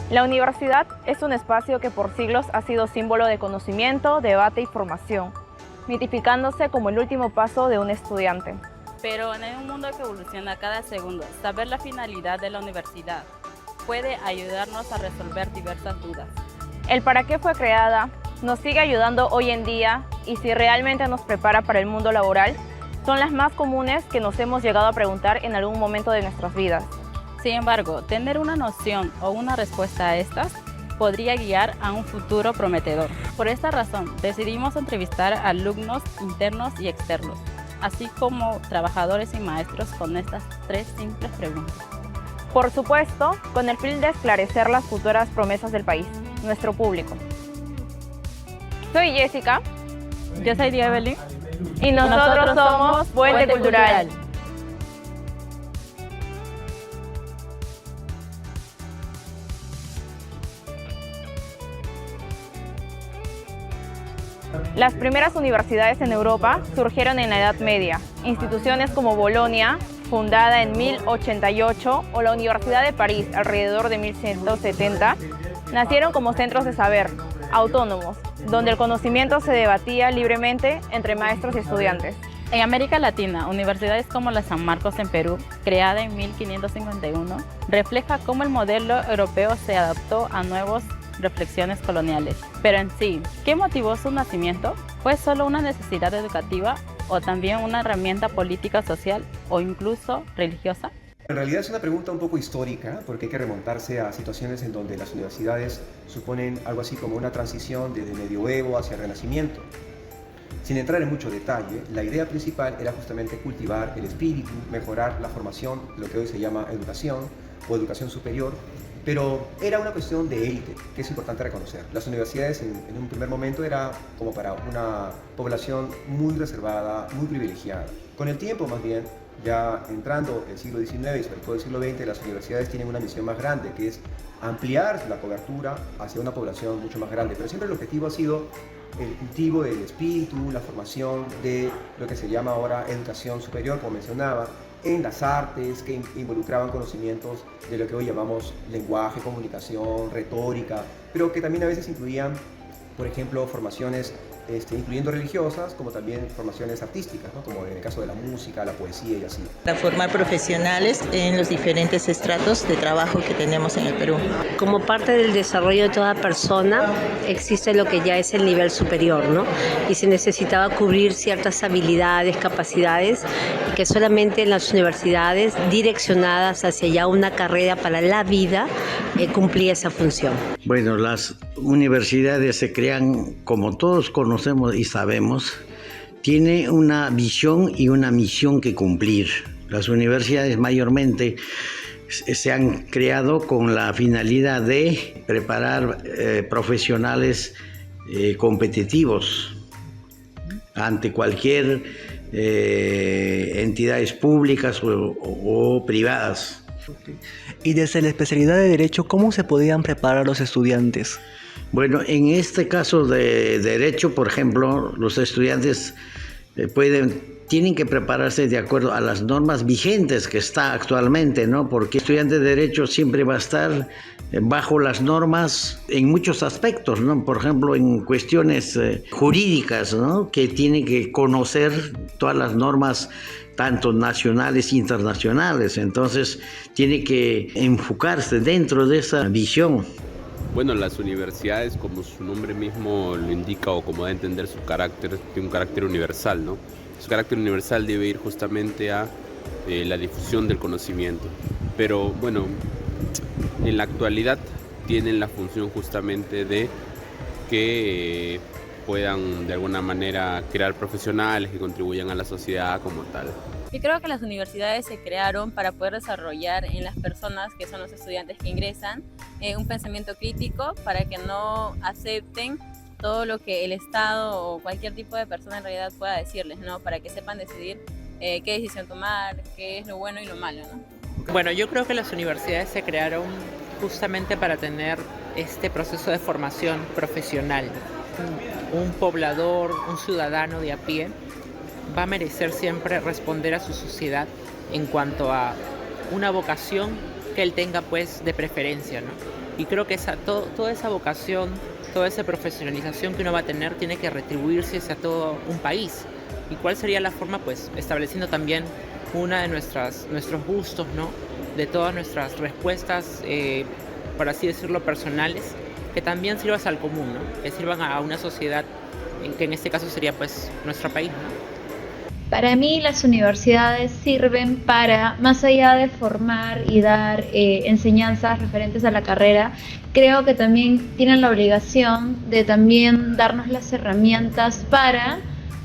La universidad es un espacio que por siglos ha sido símbolo de conocimiento, debate y formación, mitificándose como el último paso de un estudiante. Pero en un mundo que evoluciona cada segundo, saber la finalidad de la universidad puede ayudarnos a resolver diversas dudas. El para qué fue creada nos sigue ayudando hoy en día y si realmente nos prepara para el mundo laboral, son las más comunes que nos hemos llegado a preguntar en algún momento de nuestras vidas. Sin embargo, tener una noción o una respuesta a estas podría guiar a un futuro prometedor. Por esta razón, decidimos entrevistar a alumnos internos y externos, así como trabajadores y maestros con estas 3 simples preguntas. Por supuesto, con el fin de esclarecer las futuras promesas del país, nuestro público. Soy Jessica. Yo soy Evelyn. Y nosotros somos Puente Cultural. Las primeras universidades en Europa surgieron en la Edad Media. Instituciones como Bolonia, fundada en 1088, o la Universidad de París, alrededor de 1170, nacieron como centros de saber, autónomos, donde el conocimiento se debatía libremente entre maestros y estudiantes. En América Latina, universidades como la San Marcos en Perú, creada en 1551, refleja cómo el modelo europeo se adaptó a nuevas reflexiones coloniales. Pero en sí, ¿qué motivó su nacimiento? ¿Fue solo una necesidad educativa o también una herramienta política, social o incluso religiosa? En realidad es una pregunta un poco histórica porque hay que remontarse a situaciones en donde las universidades suponen algo así como una transición desde el medioevo hacia el Renacimiento. Sin entrar en mucho detalle, la idea principal era justamente cultivar el espíritu, mejorar la formación, lo que hoy se llama educación o educación superior, pero era una cuestión de élite, que es importante reconocer. Las universidades en un primer momento era como para una población muy reservada, muy privilegiada. Con el tiempo, más bien, ya entrando el siglo XIX y sobre todo el siglo XX, las universidades tienen una misión más grande, que es ampliar la cobertura hacia una población mucho más grande. Pero siempre el objetivo ha sido el cultivo del espíritu, la formación de lo que se llama ahora educación superior, como mencionaba, en las artes que involucraban conocimientos de lo que hoy llamamos lenguaje, comunicación, retórica, pero que también a veces incluían, por ejemplo, formaciones incluyendo religiosas, como también formaciones artísticas, ¿no? Como en el caso de la música, la poesía y así. Para formar profesionales en los diferentes estratos de trabajo que tenemos en el Perú. Como parte del desarrollo de toda persona, existe lo que ya es el nivel superior, ¿no? Y se necesitaba cubrir ciertas habilidades, capacidades, que solamente en las universidades direccionadas hacia ya una carrera para la vida cumplía esa función. Bueno, las universidades se crean, como todos conocemos y sabemos, tiene una visión y una misión que cumplir. Las universidades mayormente se han creado con la finalidad de preparar profesionales competitivos ante cualquier entidades públicas o privadas. Y desde la especialidad de Derecho, ¿cómo se podían preparar los estudiantes? Bueno, en este caso de Derecho, por ejemplo, los estudiantes tienen que prepararse de acuerdo a las normas vigentes que está actualmente, ¿no? Porque el estudiante de Derecho siempre va a estar bajo las normas en muchos aspectos, ¿no? Por ejemplo, en cuestiones jurídicas, ¿no? Que tiene que conocer todas las normas tanto nacionales e internacionales. Entonces, tiene que enfocarse dentro de esa visión. Bueno, las universidades, como su nombre mismo lo indica o como da a entender su carácter, tiene un carácter universal, ¿no? Su carácter universal debe ir justamente a la difusión del conocimiento. Pero bueno, en la actualidad tienen la función justamente de que puedan de alguna manera crear profesionales que contribuyan a la sociedad como tal. Yo creo que las universidades se crearon para poder desarrollar en las personas, que son los estudiantes que ingresan, un pensamiento crítico para que no acepten todo lo que el Estado o cualquier tipo de persona en realidad pueda decirles, ¿no? Para que sepan decidir qué decisión tomar, qué es lo bueno y lo malo, ¿no? Bueno, yo creo que las universidades se crearon justamente para tener este proceso de formación profesional. Un poblador, un ciudadano de a pie, va a merecer siempre responder a su sociedad en cuanto a una vocación que él tenga pues de preferencia, ¿no? Y creo que toda esa vocación, toda esa profesionalización que uno va a tener tiene que retribuirse hacia todo un país. ¿Y cuál sería la forma? Pues estableciendo también una de nuestros gustos, ¿no? De todas nuestras respuestas, por así decirlo, personales, que también sirvan al común, ¿no? Que sirvan a una sociedad, que en este caso sería pues nuestro país, ¿no? Para mí las universidades sirven para, más allá de formar y dar enseñanzas referentes a la carrera, creo que también tienen la obligación de también darnos las herramientas para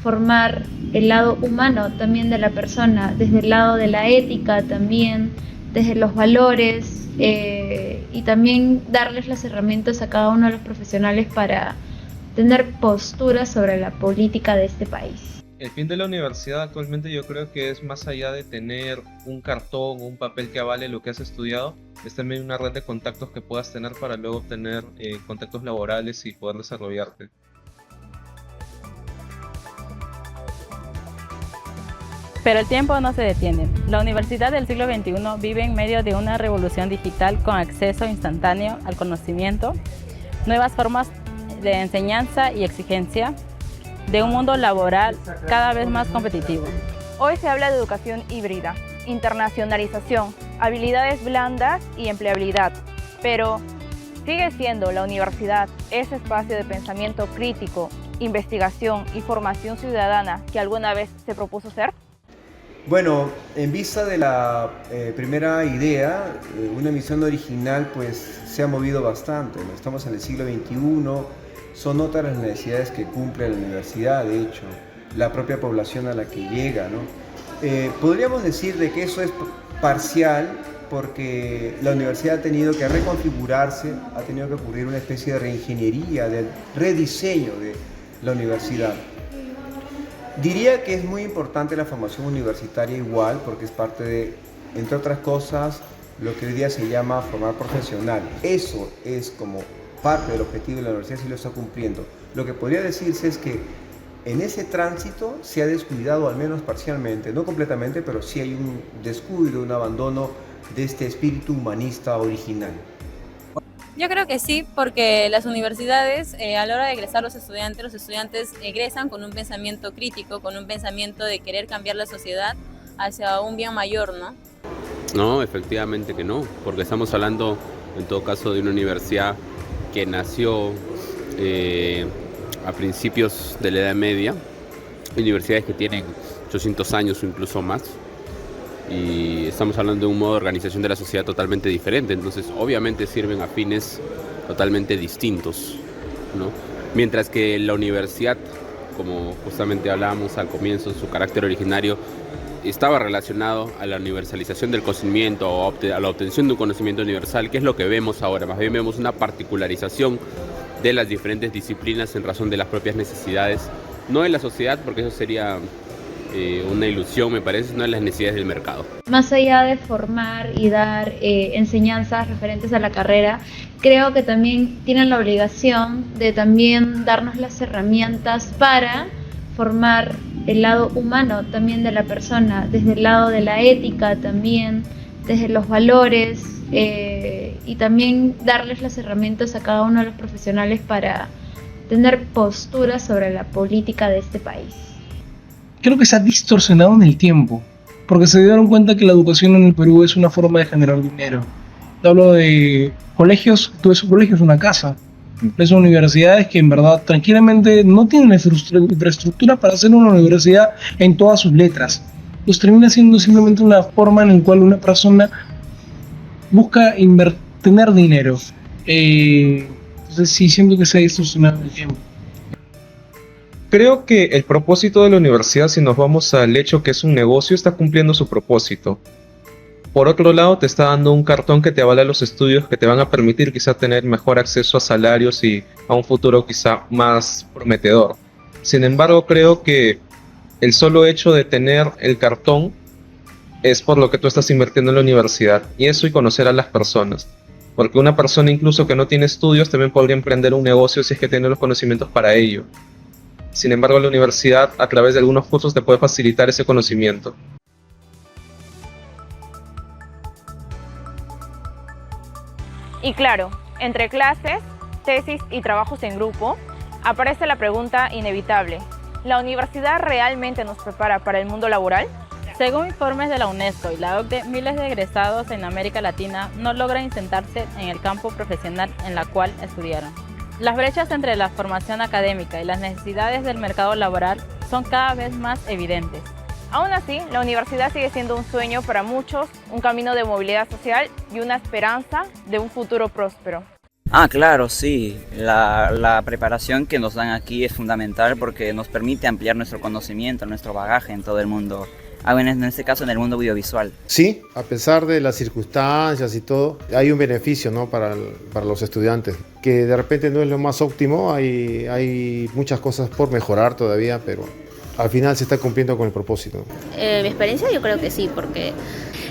formar el lado humano también de la persona, desde el lado de la ética también, desde los valores, y también darles las herramientas a cada uno de los profesionales para tener posturas sobre la política de este país. El fin de la universidad actualmente yo creo que es más allá de tener un cartón o un papel que avale lo que has estudiado, es también una red de contactos que puedas tener para luego obtener contactos laborales y poder desarrollarte. Pero el tiempo no se detiene. La universidad del siglo XXI vive en medio de una revolución digital con acceso instantáneo al conocimiento, nuevas formas de enseñanza y exigencia, de un mundo laboral cada vez más competitivo. Hoy se habla de educación híbrida, internacionalización, habilidades blandas y empleabilidad, pero ¿sigue siendo la universidad ese espacio de pensamiento crítico, investigación y formación ciudadana que alguna vez se propuso ser? Bueno, en vista de la primera idea, una misión original pues se ha movido bastante, ¿no? Estamos en el siglo XXI, son otras las necesidades que cumple la universidad, de hecho, la propia población a la que llega, ¿no? Podríamos decir de que eso es parcial porque la universidad ha tenido que reconfigurarse, ha tenido que ocurrir una especie de reingeniería, de rediseño de la universidad. Diría que es muy importante la formación universitaria igual porque es parte de, entre otras cosas, lo que hoy día se llama formar profesional. Eso es como parte del objetivo de la universidad, si lo está cumpliendo. Lo que podría decirse es que en ese tránsito se ha descuidado, al menos parcialmente, no completamente, pero sí hay un descuido, un abandono de este espíritu humanista original. Yo creo que sí, porque las universidades, a la hora de egresar los estudiantes egresan con un pensamiento crítico, con un pensamiento de querer cambiar la sociedad hacia un bien mayor, ¿no? No, efectivamente que no, porque estamos hablando, en todo caso, de una universidad que nació a principios de la Edad Media, universidades que tienen 800 años o incluso más, y estamos hablando de un modo de organización de la sociedad totalmente diferente, entonces obviamente sirven a fines totalmente distintos, ¿no? Mientras que la universidad, como justamente hablábamos al comienzo, su carácter originario estaba relacionado a la universalización del conocimiento o a la obtención de un conocimiento universal, que es lo que vemos ahora. Más bien vemos una particularización de las diferentes disciplinas en razón de las propias necesidades, no de la sociedad, porque eso sería una ilusión, me parece, sino de las necesidades del mercado. Más allá de formar y dar enseñanzas referentes a la carrera, creo que también tienen la obligación de también darnos las herramientas para formar el lado humano también de la persona, desde el lado de la ética también, desde los valores, y también darles las herramientas a cada uno de los profesionales para tener posturas sobre la política de este país. Creo que se ha distorsionado en el tiempo, porque se dieron cuenta que la educación en el Perú es una forma de generar dinero. Hablo de colegios, todo eso colegio es una casa. Son universidades que en verdad tranquilamente no tienen la infraestructura para hacer una universidad en todas sus letras. Pues termina siendo simplemente una forma en la cual una persona busca tener dinero. Entonces sí, siento que se ha distorsionado en el tiempo. Creo que el propósito de la universidad, si nos vamos al hecho que es un negocio, está cumpliendo su propósito. Por otro lado, te está dando un cartón que te avala los estudios que te van a permitir quizá tener mejor acceso a salarios y a un futuro quizá más prometedor. Sin embargo, creo que el solo hecho de tener el cartón es por lo que tú estás invirtiendo en la universidad, y eso y conocer a las personas. Porque una persona incluso que no tiene estudios también podría emprender un negocio si es que tiene los conocimientos para ello. Sin embargo, la universidad, a través de algunos cursos, te puede facilitar ese conocimiento. Y claro, entre clases, tesis y trabajos en grupo, aparece la pregunta inevitable: ¿la universidad realmente nos prepara para el mundo laboral? Según informes de la UNESCO y la OCDE, miles de egresados en América Latina no logran insertarse en el campo profesional en la cual estudiaron. Las brechas entre la formación académica y las necesidades del mercado laboral son cada vez más evidentes. Aún así, la universidad sigue siendo un sueño para muchos, un camino de movilidad social y una esperanza de un futuro próspero. Claro, sí. La preparación que nos dan aquí es fundamental porque nos permite ampliar nuestro conocimiento, nuestro bagaje en todo el mundo. En este caso en el mundo audiovisual. Sí, a pesar de las circunstancias y todo, hay un beneficio, ¿no? para los estudiantes, que de repente no es lo más óptimo, hay muchas cosas por mejorar todavía, pero al final se está cumpliendo con el propósito. Mi experiencia yo creo que sí, porque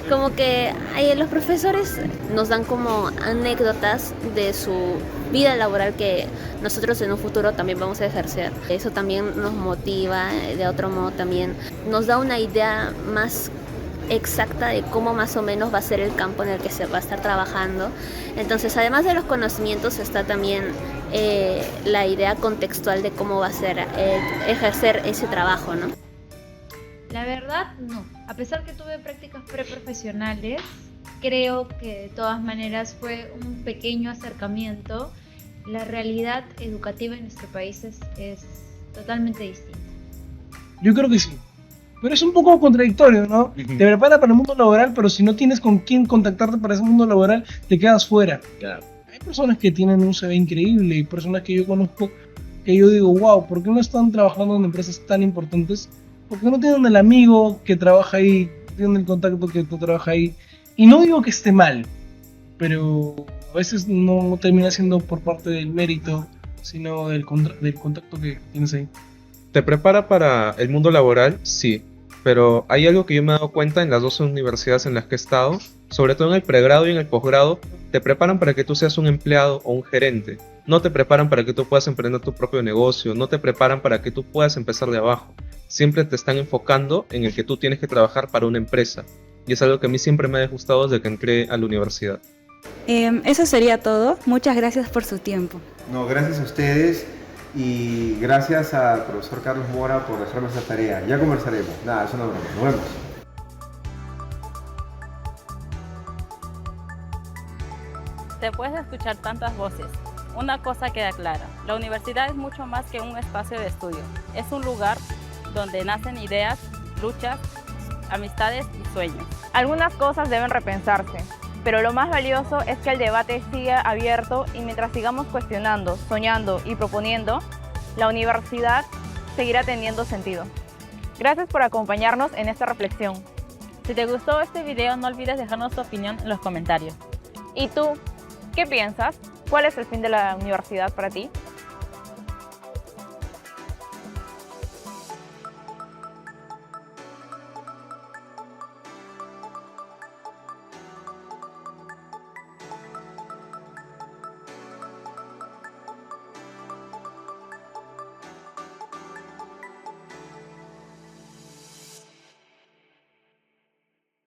como que los profesores nos dan como anécdotas de su vida laboral que nosotros en un futuro también vamos a ejercer. Eso también nos motiva, de otro modo también nos da una idea más exacta de cómo más o menos va a ser el campo en el que se va a estar trabajando. Entonces, además de los conocimientos, está también la idea contextual de cómo va a ser ejercer ese trabajo, ¿no? La verdad, no. A pesar que tuve prácticas preprofesionales, creo que de todas maneras fue un pequeño acercamiento. La realidad educativa en nuestro país es totalmente distinta. Yo creo que sí. Pero es un poco contradictorio, ¿no? Te prepara para el mundo laboral, pero si no tienes con quién contactarte para ese mundo laboral, te quedas fuera. Claro. Hay personas que tienen un CV increíble y personas que yo conozco que yo digo, wow, ¿por qué no están trabajando en empresas tan importantes? Porque no tienen el amigo que trabaja ahí, tienen el contacto que trabaja ahí. Y no digo que esté mal, pero a veces no termina siendo por parte del mérito, sino del contacto que tienes ahí. ¿Te prepara para el mundo laboral? Sí, pero hay algo que yo me he dado cuenta en las dos universidades en las que he estado, sobre todo en el pregrado y en el posgrado, te preparan para que tú seas un empleado o un gerente. No te preparan para que tú puedas emprender tu propio negocio, no te preparan para que tú puedas empezar de abajo. Siempre te están enfocando en el que tú tienes que trabajar para una empresa. Y es algo que a mí siempre me ha gustado desde que entré a la universidad. Eso sería todo. Muchas gracias por su tiempo. No, gracias a ustedes y gracias al profesor Carlos Mora por dejarme esta tarea. Ya conversaremos. Nada, es una broma. Nos vemos. Después de escuchar tantas voces, una cosa queda clara: la universidad es mucho más que un espacio de estudio. Es un lugar donde nacen ideas, luchas, amistades y sueños. Algunas cosas deben repensarse, pero lo más valioso es que el debate siga abierto y mientras sigamos cuestionando, soñando y proponiendo, la universidad seguirá teniendo sentido. Gracias por acompañarnos en esta reflexión. Si te gustó este video, no olvides dejarnos tu opinión en los comentarios. ¿Y tú? ¿Qué piensas? ¿Cuál es el fin de la universidad para ti?